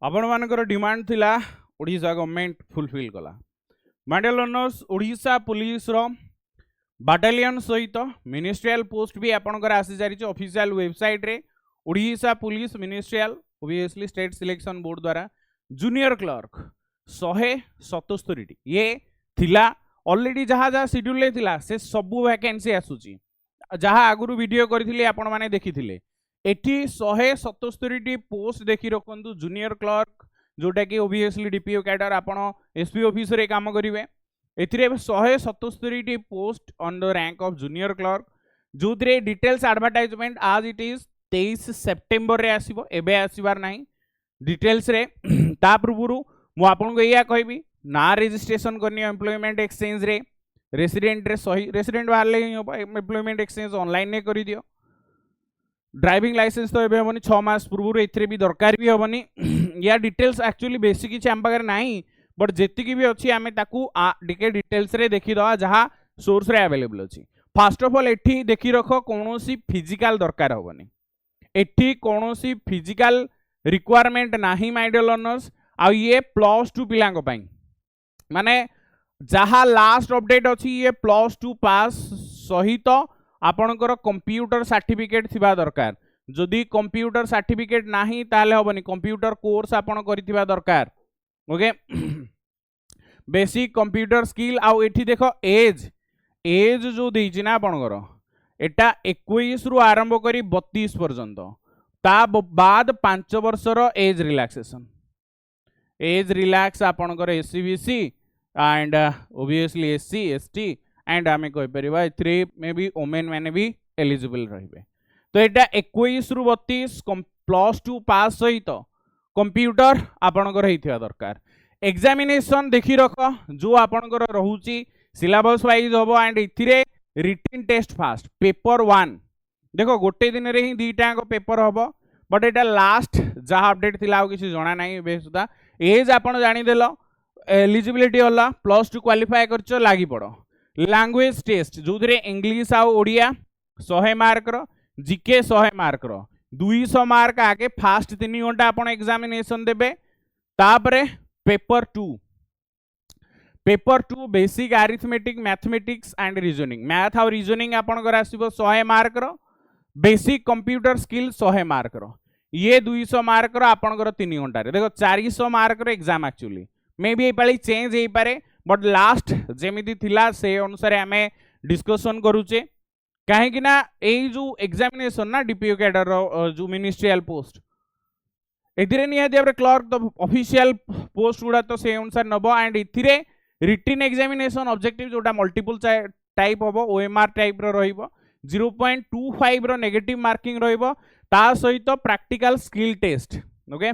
आपण मानकर डिमांड थिला ओडिशा गवर्नमेंट फुलफिल कला। माइडियर लर्नर्स ओडिशा पुलिस रो बाटालियन सहित मिनिस्ट्रियल पोस्ट भी आपनकर आसी जारी ऑफिशियल वेबसाइट रे Odisha police ministerial obviously state selection board द्वारा जूनियर क्लर्क 177 ये थिला ऑलरेडी जहाँ जहाँ शेड्यूल थिला से सबू वैकेंसी आसूची जहाँ आगुरु वीडियो करथिले आपण माने देखिथिले एठी 177 पोस्ट देखि रखंतु जूनियर क्लर्क जोटा कि ओबवियसली डीपीओ कैडर आपण एसपी ऑफिस रे काम करिवे एथिरे 177 post on the rank of junior clerk जो डिटेल्स एडवर्टाइजमेंट आज इट इज 23 सेप्टेम्बर रे आसीबो एबे आसीबार नाही डिटेल्स रे ता पूर्व मु आपन को या कहबी ना रजिस्ट्रेशन करनी एम्प्लॉयमेंट एक्सचेंज रे रेसिडेंट रे सही रेसिडेंट वाले एम्प्लॉयमेंट एक्सचेंज ऑनलाइन ने करि दियो ड्राइविंग लाइसेंस तो एबे हमनी 6 मास पूर्व एथिरे भी दरकार भी हमनी या डिटेल्स एक्चुअली बेसिक किछि हम पाकर नाही बट जेति की भी अछि आमे ताकू डिके डिटेल्स रे देखि दवा जहां सोर्स रे अवेलेबल अछि। फर्स्ट ऑफ ऑल एठी देखि रखो कोनोसी फिजिकल दरकार होबनी एठी कोनोसी फिजिकल रिक्वायरमेंट नाही माय डियर लर्नर्स आ ये +2 पिलांग पई माने जहां लास्ट अपडेट अछि ये +2 पास सहित आपणकर कंप्यूटर सर्टिफिकेट थिबा दरकार जदि कंप्यूटर सर्टिफिकेट नाही ताले होबनी कंप्यूटर कोर्स आपण करिथिबा दरकार ओके बेसिक कंप्यूटर स्किल आउ एठी देखो एज एज जो देछि ना आपणकर एटा 21 रु आरंभ करी 32 पर्यंत ता बाद 5 वर्षर एज रिलैक्सेशन एज रिलैक्स आपणकर SCBC and obviously SC ST and आमे कहि परिबा एथरे मे भी वुमेन माने भी एलिजिबल रहिबे तो एटा 21 रु 32 +2 पास सहित कंप्यूटर आपणकर हेथिया दरकार। एग्जामिनेशन देखि रख जो आपणकर रहूची सिलेबस वाइज होबो एंड इथिरे रिटन टेस्ट फास्ट पेपर 1 देखो गोटे दिन रे ही दीटा को पेपर होबो बट एटा लास्ट जहा अपडेट थिला आ किछि जणा नाही बे सुदा एज आपण जानि देलो एलिजिबिलिटी होला +2 क्वालिफाई करछो लागी पड़ो लैंग्वेज टेस्ट जो इंग्लिश आ ओडिया 100 मार्क रो जीके 100 मार्क रो 200 मार्क आगे फास्ट 3 घंटा आपण एग्जामिनेशन देबे तापरे paper 2 basic arithmetic mathematics and reasoning math और रीजनिंग आपण कर आसीबो 100 मार्क रो बेसिक कंप्यूटर स्किल 100 मार्क रो ये 200 मार्क रो आपण कर 3 घंटा रे देखो 400 मार्क रो एग्जाम एक्चुअली मे बी एपाली चेंज हे पारे बट लास्ट जेमिति थिला से अनुसार आमे डिस्कशन करूचे काहे कि ना एई जो एग्जामिनेशन ना डीपीओ कैडर जो मिनिस्ट्रियल पोस्ट एथिरे निया दिया क्लर्क तो ऑफिशियल पोस्ट गुडा तो से अनुसार नबो एंड इथिरे रिटन एग्जामिनेशन ऑब्जेक्टिव जोटा मल्टीपल टाइप होबो ओएमआर टाइप रो रहिबो 0.25 रो नेगेटिव मार्किंग रहिबो ता सहित practical skill test okay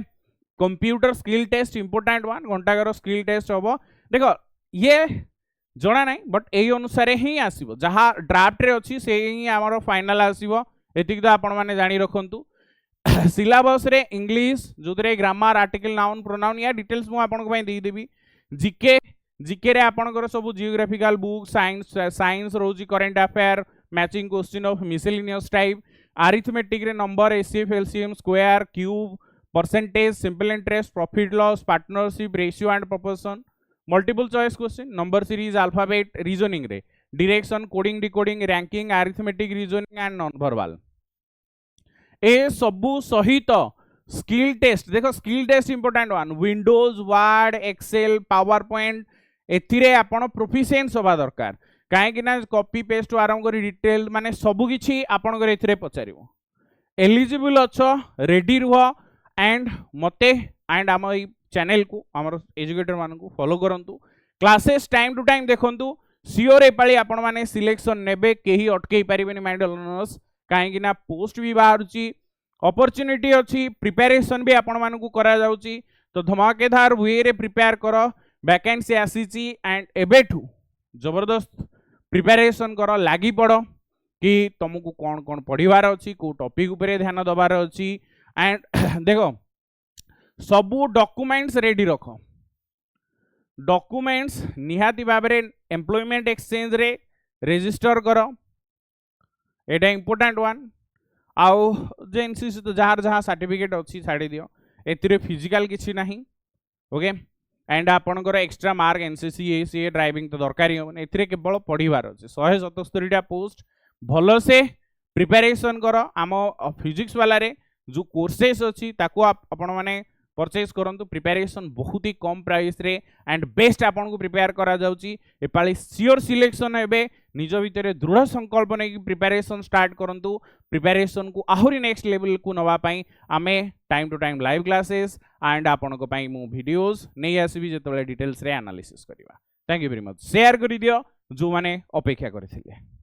computer skill test important one घंटाकर स्किल टेस्ट होबो देखो ये जना नहीं बट यही अनुसार ही आसीबो जहाँ ड्राफ्ट रे अछि से ही हमर फाइनल आसीबो एतिक तो आपण माने जानि रखंतु सिलेबस रे इंग्लिश जोदरे ग्रामर आर्टिकल नाउन प्रोनाउन या डिटेल्स मु आपण को दे देबी जीके रे आपण को सब जियोग्राफिकल बुक साइंस रोजी current affair matching question of miscellaneous type arithmetic रे number HCF LCM square cube percentage simple interest profit loss partnership ratio and proportion multiple choice question number series alphabet reasoning रे direction coding decoding ranking arithmetic reasoning and non verbal ए सबु सहित skill test देखो skill test important one Windows Word Excel PowerPoint एथिरे आपण proficiency होबा दरकार काहे कि ना कॉपी पेस्ट आरंभ करी डिटेल माने सबु किछि आपण करे एथिरे पचारिबो एलिजिबल अछो रेडी रुह एंड मते एंड हम चैनल को आमर एजुकेटर मान को फॉलो करंतु क्लासेस टाइम टू टाइम देखंतु सियोर एपाली आपण माने सिलेक्शन नेबे केही अटकेई परिबेनी माइंड लर्नर्स काहे कि ना पोस्ट भी बाहरची अपॉर्चुनिटी अछि प्रिपरेशन भी आपण मान को करा जाउची तो धमाकेदार वे रे प्रिपेयर करो वैकेंसी आसीची एंड एबेठू जबरदस्त प्रिपरेशन करो लागी पड़ो कि तुमको कौन कौन पढ़िबार अछि को टॉपिक ऊपर ध्यान दबार अछि एंड देखो सबू डॉक्यूमेंट्स रेडी रख डॉक्यूमेंट्स निहाती भाव में एम्प्लॉयमेंट एक्सचेंज रे रजिस्टर करो एटा इंपोर्टेंट वन आउ जे एनसीसी तो जहाँ जहाँ सर्टिफिकेट अच्छी छाड़ी दियो एथिरे फिजिकल किछि नाही ओके एंड आपणकर extra mark NCC ACA driving तो दरकार होने एथिरे केवल पढ़िबार अछि 177 टा पोस्ट भलो से प्रिपरेशन कर आम फिजिक्स वाला रे जो कोर्सेस अछि ताको आपण माने परचेज करंतु प्रिपरेशन बहुत ही कम प्राइस रे एंड बेस्ट आपन को प्रिपेयर करा जाउची एपाली सियोर सिलेक्शन हेबे निज भितरे दृढ़ संकल्प नै प्रिपरेशन स्टार्ट करंतु प्रिपरेशन को आहुरी नेक्स्ट लेवल को नवा पई आमे time to time live classes and आपन को पई मु वीडियोस नै आसीबी जेतले डिटेल्स रे एनालिसिस करबा thank you very much share करि दियो जो माने अपेक्षा करथिले।